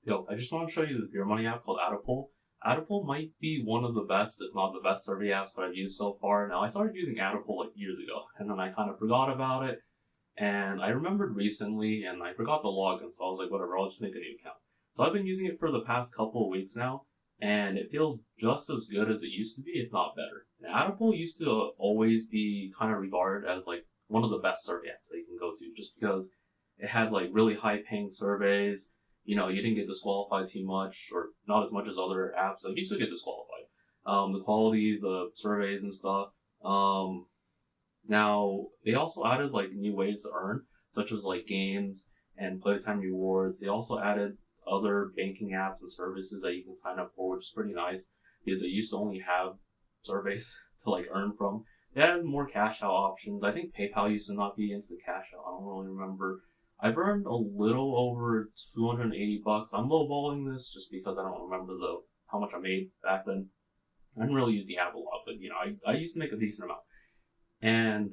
Yo, I just want to show you this Beermoney app called AttaPoll. AttaPoll might be one of the best, if not the best, survey apps that I've used so far. Now, I started using AttaPoll like years ago, and then I kind of forgot about it. And I remembered recently, and I forgot the login, so I was like, whatever, I'll just make a new account. So I've been using it for the past couple of weeks now, and it feels just as good as it used to be, if not better. Now, AttaPoll used to always be kind of regarded as like one of the best survey apps that you can go to, just because it had like really high paying surveys. You didn't get disqualified too much, or not as much as other apps. Like you still get disqualified. The quality, the surveys and stuff. Now they also added like new ways to earn, such as like games and playtime rewards. They also added other banking apps and services that you can sign up for, which is pretty nice because it used to only have surveys to like earn from. They added more cash out options. I think PayPal used to not be instant cash out. I don't really remember. I've earned a little over 280 bucks. I'm lowballing this just because I don't remember how much I made back then. I didn't really use the app a lot, but I used to make a decent amount. And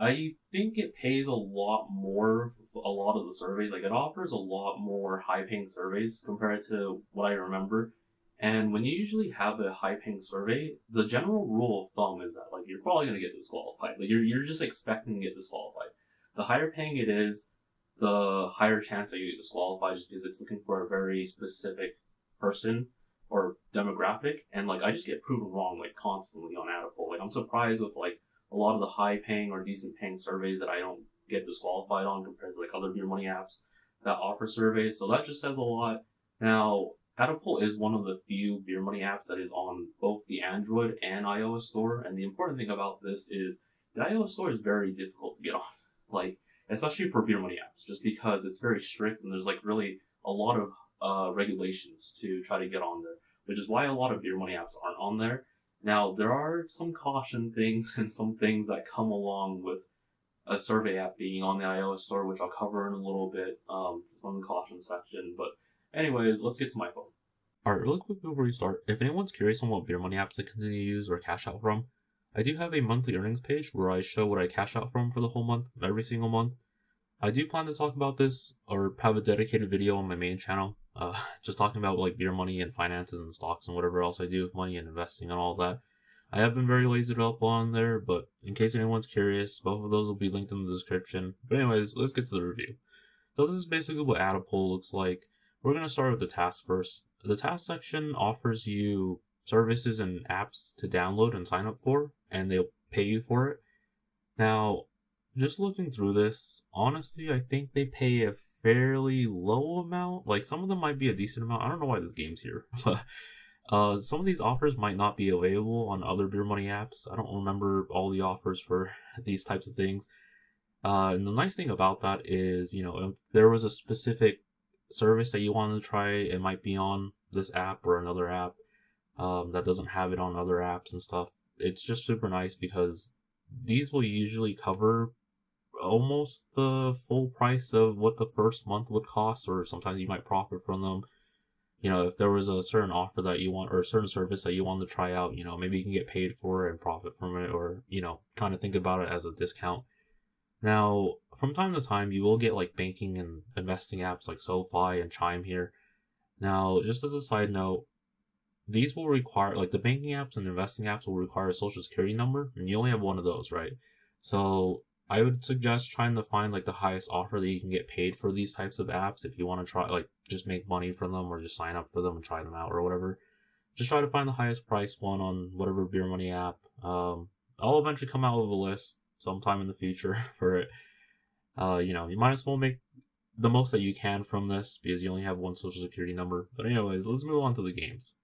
I think it pays a lot more, a lot of the surveys. Like it offers a lot more high paying surveys compared to what I remember. And when you usually have a high paying survey, the general rule of thumb is that like you're probably gonna get disqualified. Like you're just expecting to get disqualified. The higher paying it is, the higher chance that you get disqualified just because it's looking for a very specific person or demographic. And like I just get proven wrong like constantly on AttaPoll. Like I'm surprised with like a lot of the high paying or decent paying surveys that I don't get disqualified on compared to like other Beermoney apps that offer surveys. So that just says a lot. Now, AttaPoll is one of the few Beermoney apps that is on both the Android and iOS store. And the important thing about this is the iOS store is very difficult to get on. Like, especially for Beermoney apps, just because it's very strict and there's like really a lot of regulations to try to get on there, which is why a lot of Beermoney apps aren't on there. Now, there are some caution things and some things that come along with a survey app being on the iOS store, which I'll cover in a little bit. It's on the caution section. But anyways, let's get to my phone. Alright, really quick before we start, if anyone's curious on what Beermoney apps I continue to use or cash out from, I do have a monthly earnings page where I show what I cash out from for the whole month, every single month. I do plan to talk about this or have a dedicated video on my main channel, just talking about like Beermoney and finances and stocks and whatever else I do with money and investing and all that. I have been very lazy to up on there, but in case anyone's curious, both of those will be linked in the description. But anyways, let's get to the review. So this is basically what AttaPoll looks like. We're going to start with the tasks first. The task section offers you services and apps to download and sign up for, and they'll pay you for it. Now, just looking through this, honestly, I think they pay a fairly low amount. Like, some of them might be a decent amount. I don't know why this game's here, but some of these offers might not be available on other Beermoney apps. I don't remember all the offers for these types of things. And the nice thing about that is, if there was a specific service that you wanted to try, it might be on this app or another app that doesn't have it on other apps and stuff. It's just super nice because these will usually cover almost the full price of what the first month would cost, or sometimes you might profit from them. If there was a certain offer that you want or a certain service that you want to try out, maybe you can get paid for it and profit from it, or, kind of think about it as a discount. Now, from time to time, you will get like banking and investing apps like SoFi and Chime here. Now, just as a side note, these will require, like the banking apps and investing apps will require a social security number, and you only have one of those, right? So I would suggest trying to find like the highest offer that you can get paid for these types of apps if you want to try, like just make money from them or just sign up for them and try them out or whatever. Just try to find the highest price one on whatever Beermoney app. I'll eventually come out with a list sometime in the future for it. You might as well make the most that you can from this because you only have one social security number. But anyways, let's move on to the games.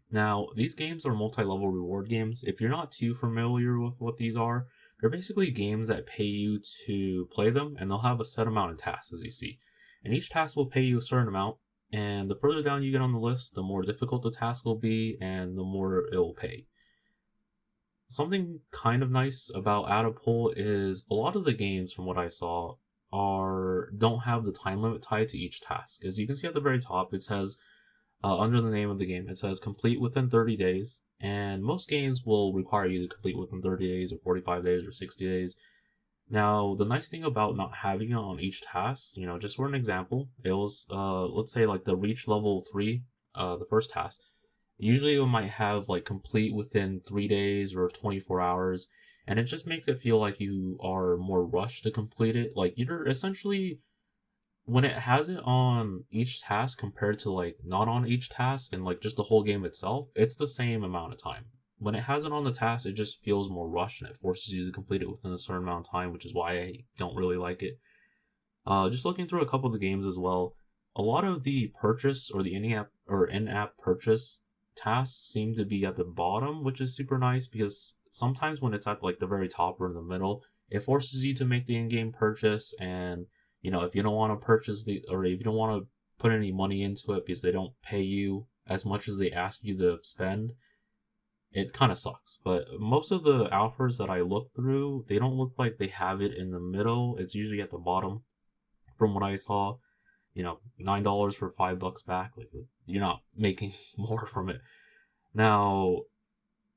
Now, these games are multi-level reward games. If you're not too familiar with what these are, they're basically games that pay you to play them, and they'll have a set amount of tasks, as you see. And each task will pay you a certain amount, and the further down you get on the list, the more difficult the task will be, and the more it will pay. Something kind of nice about AttaPoll is a lot of the games, from what I saw, don't have the time limit tied to each task. As you can see at the very top, it says, under the name of the game, it says complete within 30 days. And most games will require you to complete within 30 days or 45 days or 60 days. Now, the nice thing about not having it on each task, just for an example, it was let's say like the reach level 3, the first task. Usually it might have like complete within 3 days or 24 hours, and it just makes it feel like you are more rushed to complete it. Like you're essentially, when it has it on each task compared to like not on each task and like just the whole game itself, it's the same amount of time. When it has it on the task, it just feels more rushed and it forces you to complete it within a certain amount of time, which is why I don't really like it. Just looking through a couple of the games as well, a lot of the purchase or the in-app purchase tasks seem to be at the bottom, which is super nice because sometimes when it's at like the very top or in the middle, it forces you to make the in-game purchase. And if you don't want to purchase or if you don't want to put any money into it because they don't pay you as much as they ask you to spend, it kind of sucks. But most of the offers that I look through, they don't look like they have it in the middle. It's usually at the bottom from what I saw. $9 for $5 back. Like, you're not making more from it. Now,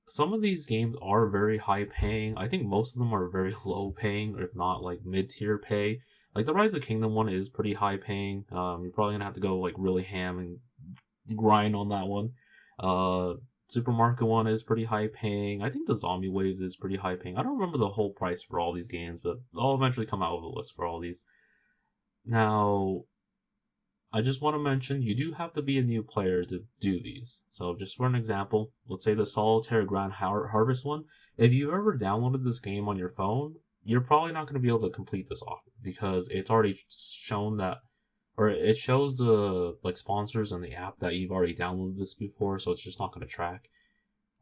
some of these games are very high paying. I think most of them are very low paying, or if not like mid tier pay. Like the Rise of Kingdom one is pretty high paying. You're probably gonna have to go like really ham and grind on that one. Supermarket one is pretty high paying. I think the Zombie Waves is pretty high paying. I don't remember the whole price for all these games, but I'll eventually come out with a list for all these. Now, I just want to mention you do have to be a new player to do these. So, just for an example, let's say the Solitaire Grand Harvest one. If you've ever downloaded this game on your phone, you're probably not going to be able to complete this offer because it's already shown that, or it shows the like sponsors and the app that you've already downloaded this before, so it's just not going to track.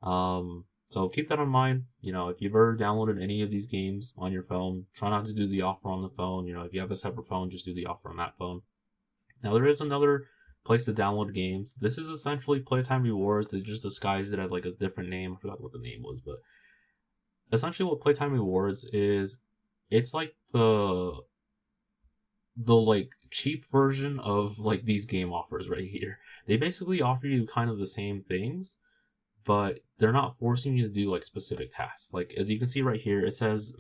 So keep that in mind. If you've ever downloaded any of these games on your phone, try not to do the offer on the phone. If you have a separate phone, just do the offer on that phone. Now, there is another place to download games. This is essentially Playtime Rewards. They just disguised it as like a different name. I forgot what the name was, but essentially what Playtime Rewards is, it's like the like cheap version of like these game offers right here. They basically offer you kind of the same things, but they're not forcing you to do like specific tasks. Like as you can see right here, it says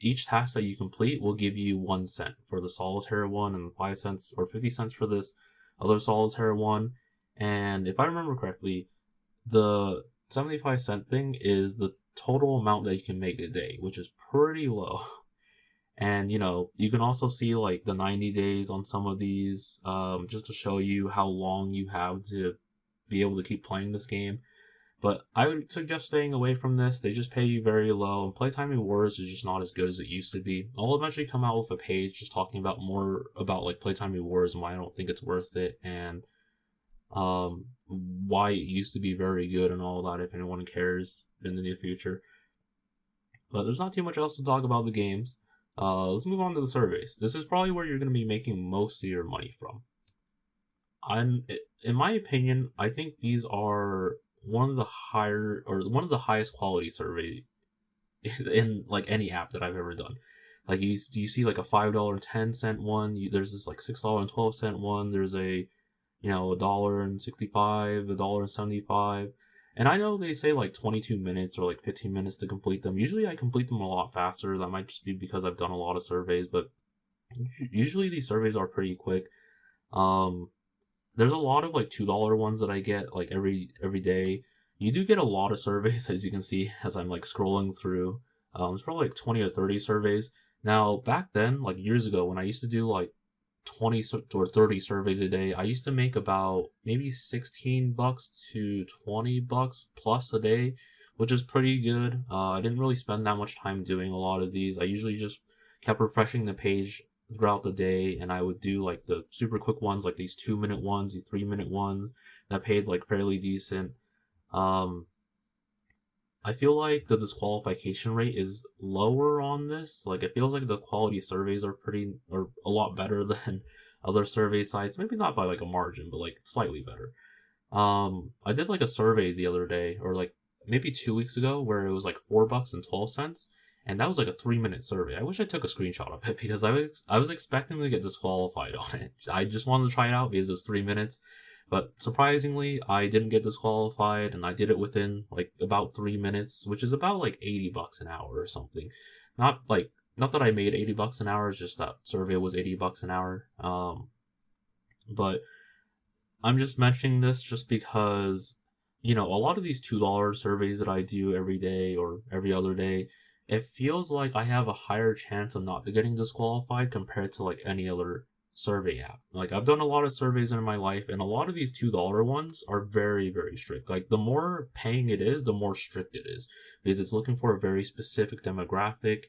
each task that you complete will give you 1 cent for the solitaire one, and 5 cents or 50 cents for this other solitaire one. And if I remember correctly, the 75-cent thing is the total amount that you can make a day, which is pretty low. And you can also see like the 90 days on some of these, just to show you how long you have to be able to keep playing this game. But I would suggest staying away from this. They just pay you very low, and Playtime Rewards is just not as good as it used to be. I'll eventually come out with a page just talking about more about like Playtime Rewards and why I don't think it's worth it, and why it used to be very good and all that if anyone cares in the near future. But there's not too much else to talk about the games. Let's move on to the surveys. This is probably where you're going to be making most of your money from. In my opinion, I think these are one of the highest quality survey in like any app that I've ever done. Like you see like a $5.10 one. There's this like $6.12 one. There's a $1.65, $1.75. And I know they say like 22 minutes or like 15 minutes to complete them. Usually I complete them a lot faster. That might just be because I've done a lot of surveys, but usually these surveys are pretty quick. There's a lot of like $2 ones that I get like every day. You do get a lot of surveys, as you can see as I'm like scrolling through. There's probably like 20 or 30 surveys. Now back then, like years ago, when I used to do like 20 or 30 surveys a day, I used to make about maybe $16 to $20 plus a day, which is pretty good. I didn't really spend that much time doing a lot of these. I usually just kept refreshing the page throughout the day, and I would do like the super quick ones, like these 2-minute ones, the 3-minute ones that paid like fairly decent. I feel like the disqualification rate is lower on this. Like it feels like the quality surveys are a lot better than other survey sites. Maybe not by like a margin, but like slightly better. I did like a survey the other day, or like maybe 2 weeks ago, where it was like $4.12, and that was like a 3-minute survey. I wish I took a screenshot of it because I was expecting to get disqualified on it. I just wanted to try it out because it's 3 minutes. But surprisingly, I didn't get disqualified, and I did it within like about 3 minutes, which is about like $80 an hour or something. not that I made $80 an hour, it's just that survey was $80 an hour. But I'm just mentioning this just because, a lot of these $2 surveys that I do every day or every other day, it feels like I have a higher chance of not getting disqualified compared to like any other survey app. Like I've done a lot of surveys in my life, and a lot of these $2 ones are very, very strict. Like the more paying it is, the more strict it is, because it's looking for a very specific demographic,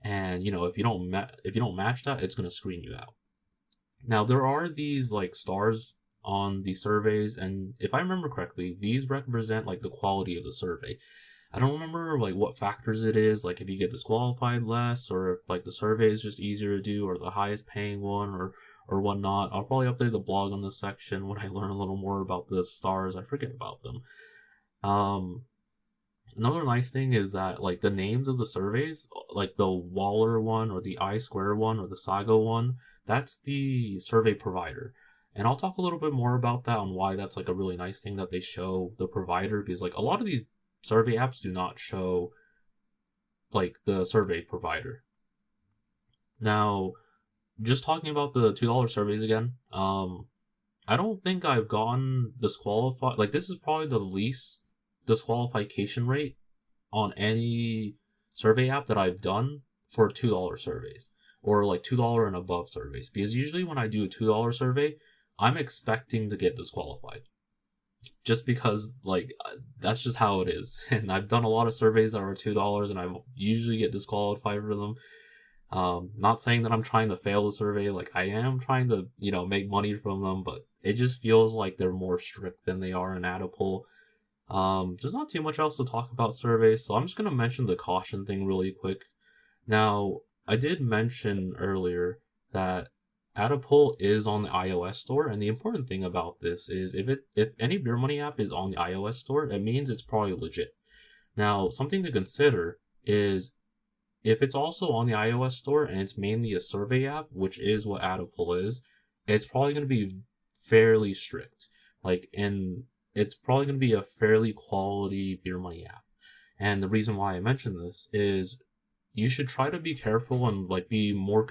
and if you don't match that, it's gonna screen you out. Now there are these like stars on the surveys, and if I remember correctly, these represent like the quality of the survey. I don't remember like what factors it is, like if you get disqualified less, or if like the survey is just easier to do, or the highest paying one, or whatnot. I'll probably update the blog on this section when I learn a little more about the stars. I forget about them. Another nice thing is that like the names of the surveys, like the Waller one or the I Square one or the Sago one, that's the survey provider. And I'll talk a little bit more about that on why that's like a really nice thing that they show the provider, because like a lot of these survey apps do not show like the survey provider. Now, just talking about the $2 surveys again, I don't think I've gotten disqualified. Like this is probably the least disqualification rate on any survey app that I've done for $2 surveys, or like $2 and above surveys, because usually when I do a $2 survey, I'm expecting to get disqualified, just because like that's just how it is. And I've done a lot of surveys that are $2, and I usually get disqualified for them. Not saying that I'm trying to fail the survey, like I am trying to make money from them, but it just feels like they're more strict than they are in AttaPoll. There's not too much else to talk about surveys, so I'm just gonna mention the caution thing really quick. Now, I did mention earlier that AttaPoll is on the iOS store, and the important thing about this is if any Beermoney app is on the iOS store, it means it's probably legit. Now, something to consider is if it's also on the iOS store and it's mainly a survey app, which is what AttaPoll is, it's probably going to be fairly strict. And it's probably going to be a fairly quality Beermoney app. And the reason why I mention this is you should try to be careful and like be more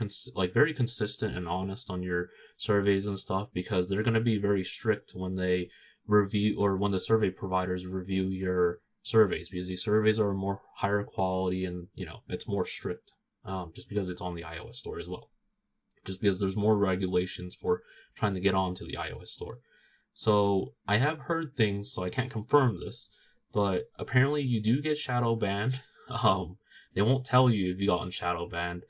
very consistent and honest on your surveys and stuff, because they're going to be very strict when they review, or when the survey providers review your surveys, because these surveys are more higher quality, and it's more strict, just because it's on the iOS store as well, just because there's more regulations for trying to get onto the iOS store. So I have heard things, so I can't confirm this, but apparently you do get shadow banned. They won't tell you if you gotten shadow banned,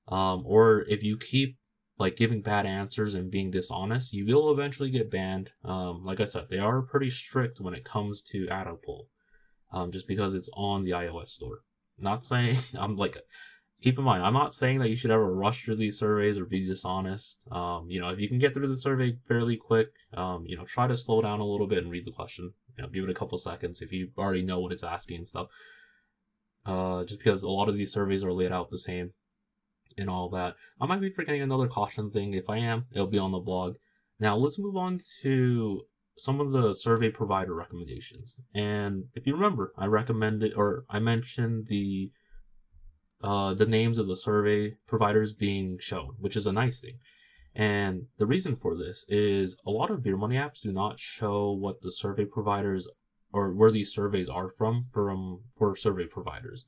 or if you keep like giving bad answers and being dishonest, you will eventually get banned. Like I said, they are pretty strict when it comes to AttaPoll, just because it's on the iOS store. Not saying keep in mind, I'm not saying that you should ever rush through these surveys or be dishonest. If you can get through the survey fairly quick, try to slow down a little bit and read the question. Give it a couple seconds if you already know what it's asking and stuff. Just because a lot of these surveys are laid out the same and all that. I might be forgetting another caution thing. If I am, it'll be on the blog. Now let's move on to some of the survey provider recommendations. And if you remember, I mentioned the names of the survey providers being shown, which is a nice thing. And the reason for this is a lot of Beermoney apps do not show what the survey providers, or where these surveys are from for survey providers.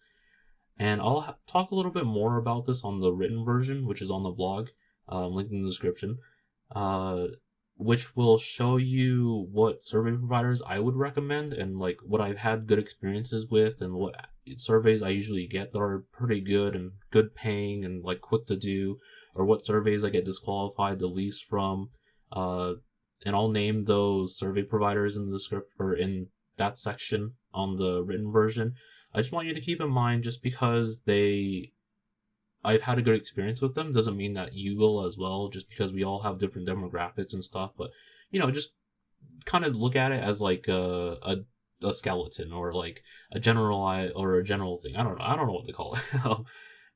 And I'll talk a little bit more about this on the written version, which is on the blog, linked in the description, which will show you what survey providers I would recommend, and like what I've had good experiences with, and what surveys I usually get that are pretty good and good paying and like quick to do, or what surveys I get disqualified the least from. And I'll name those survey providers in the script, or in that section on the written version. I just want you to keep in mind, just because I've had a good experience with them doesn't mean that you will as well, just because we all have different demographics and stuff. But just kind of look at it as like a skeleton, or like a general thing. I don't know what to call it.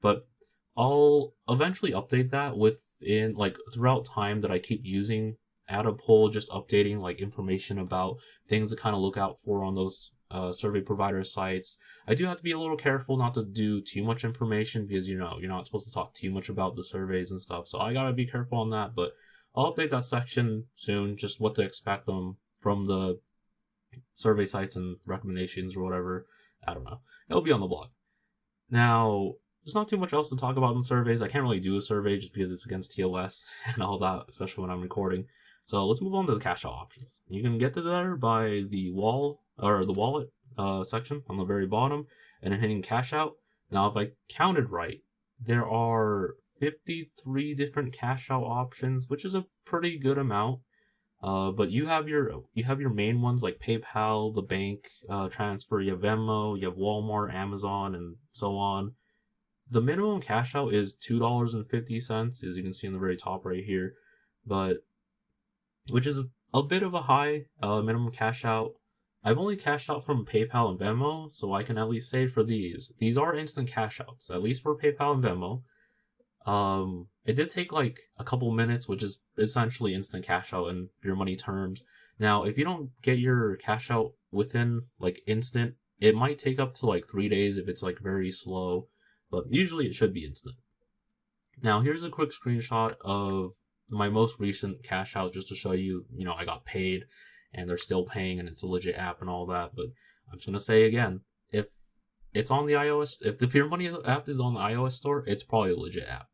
But I'll eventually update that within like throughout time that I keep using AttaPoll, just updating like information about things to kind of look out for on those survey provider sites. I do have to be a little careful not to do too much information because you're not supposed to talk too much about the surveys and stuff. So I gotta be careful on that. But I'll update that section soon, just what to expect from the survey sites and recommendations or whatever. I don't know. It'll be on the blog. Now, there's not too much else to talk about in surveys. I can't really do a survey just because it's against TOS and all that, especially when I'm recording. So let's move on to the cash out options. You can get to there by the wallet section on the very bottom, and then hitting cash out. Now, if I counted right, there are 53 different cash out options, which is a pretty good amount. But you have your main ones like PayPal, the bank transfer. You have Venmo, you have Walmart, Amazon, and so on. The minimum cash out is $2.50, as you can see in the very top right here, which is a bit of a high minimum cash out. I've only cashed out from PayPal and Venmo, so I can at least say for these are instant cash outs, at least for PayPal and Venmo. It did take like a couple minutes, which is essentially instant cash out in Beermoney terms. Now, if you don't get your cash out within like instant, it might take up to like 3 days if it's like very slow, but usually it should be instant. Now, here's a quick screenshot of my most recent cash out just to show you, I got paid and they're still paying and it's a legit app and all that. But I'm just going to say again, if it's on the iOS, if the Beermoney app is on the iOS store, it's probably a legit app.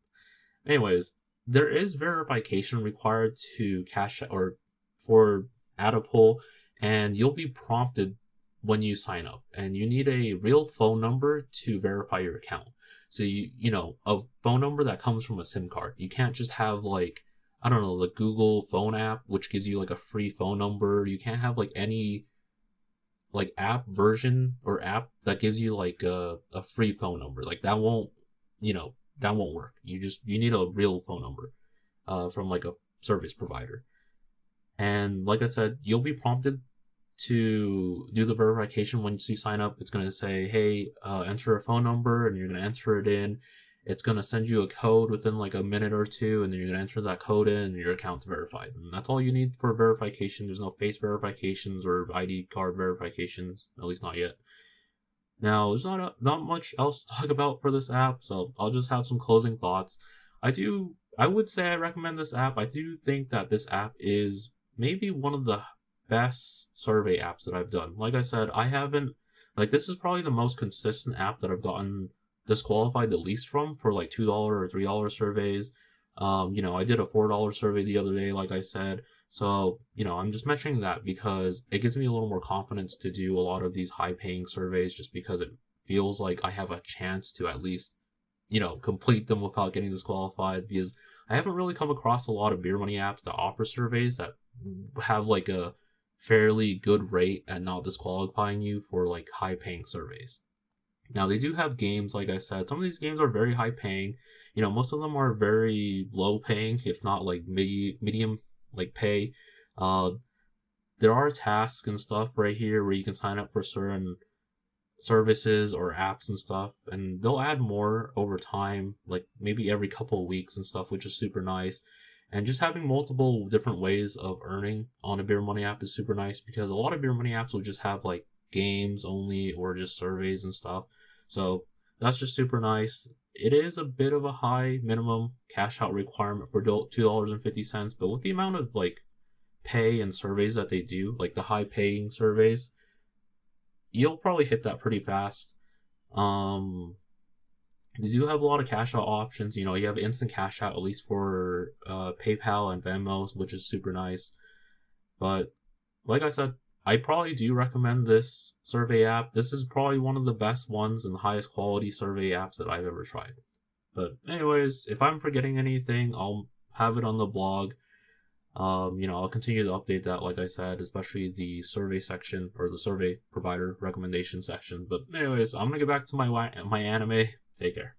Anyways, there is verification required to cash or for AttaPoll, and you'll be prompted when you sign up, and you need a real phone number to verify your account. So a phone number that comes from a SIM card. You can't just have like, I don't know, the Google phone app, which gives you like a free phone number. You can't have like any like app version or app that gives you like a free phone number. Like that won't work. You need a real phone number from like a service provider. And like I said, you'll be prompted to do the verification once you sign up. It's going to say, hey, enter a phone number, and you're going to enter it in. It's going to send you a code within like a minute or two, and then you're going to enter that code in, and your account's verified. And that's all you need for verification. There's no face verifications or ID card verifications, at least not yet. Now, there's not much else to talk about for this app, so I'll just have some closing thoughts. I would say I recommend this app. I do think that this app is maybe one of the best survey apps that I've done. Like I said, this is probably the most consistent app that I've gotten disqualified the least from for like $2 or $3 surveys. I did a $4 survey the other day, like I said. So, I'm just mentioning that because it gives me a little more confidence to do a lot of these high-paying surveys just because it feels like I have a chance to at least, complete them without getting disqualified, because I haven't really come across a lot of Beermoney apps that offer surveys that have like a fairly good rate at not disqualifying you for like high-paying surveys. Now, they do have games, like I said. Some of these games are very high-paying. Most of them are very low-paying, if not like medium like pay. There are tasks and stuff right here where you can sign up for certain services or apps and stuff, and they'll add more over time, like maybe every couple of weeks and stuff, which is super nice. And just having multiple different ways of earning on a Beermoney app is super nice, because a lot of Beermoney apps will just have like games only or just surveys and stuff. So that's just super nice. It is a bit of a high minimum cash out requirement for $2.50, but with the amount of like pay and surveys that they do, like the high paying surveys, you'll probably hit that pretty fast. They do have a lot of cash out options. You have instant cash out, at least for PayPal and Venmo, which is super nice. But like I said, I probably do recommend this survey app. This is probably one of the best ones and the highest quality survey apps that I've ever tried. But anyways, if I'm forgetting anything, I'll have it on the blog. I'll continue to update that, like I said, especially the survey section or the survey provider recommendation section. But anyways, I'm gonna get back to my anime. Take care.